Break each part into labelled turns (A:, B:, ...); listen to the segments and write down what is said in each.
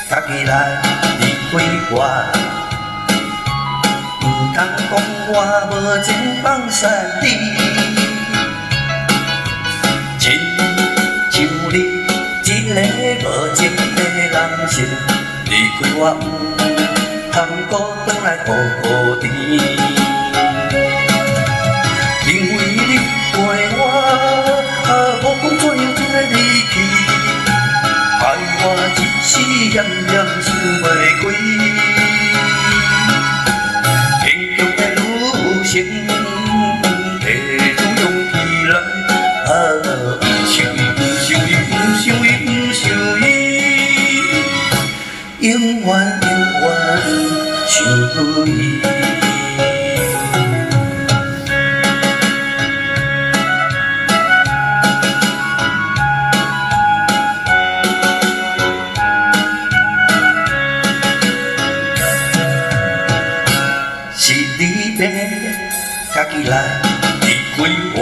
A: 家己来离开我，唔通讲我无情放散你，亲像你一个无情的人生，离开我唔通孤单来孤孤甜，因为你陪我，无讲怎样才离去。 害我一时念念想袂开，坚强的女性提出勇气来，不想伊，不想伊，不想伊，不想伊，永远想伊。 是你要家己来离开我，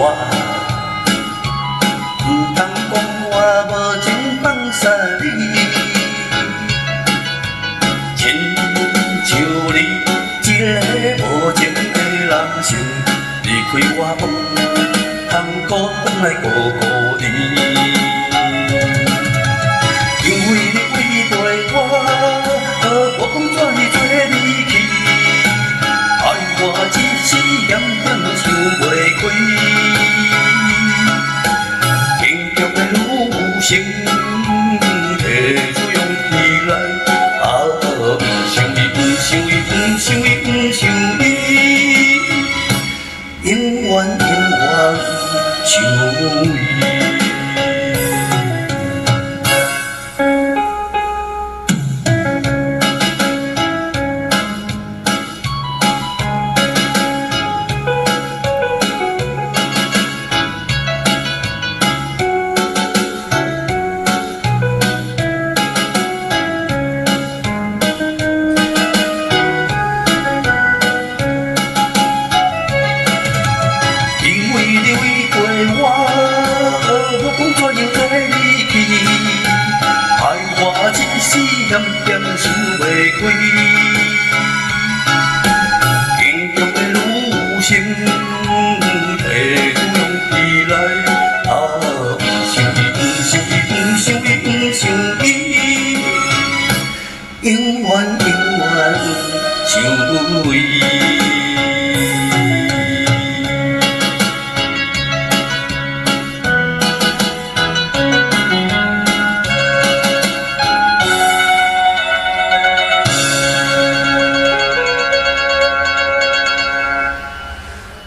A: 唔通讲我无情放下你，亲像你一个无情的人生，离开我唔通孤单来孤孤甜，因为你违背我，我讲怎样做离去。 我一时念念想袂开，坚强的女性提出勇气来，不想伊，不想伊，不想伊，不想伊，永远想伊。 念念想袂开，坚强的女性提出勇气来，不想伊，不想伊，不想伊，不想伊，永远想伊。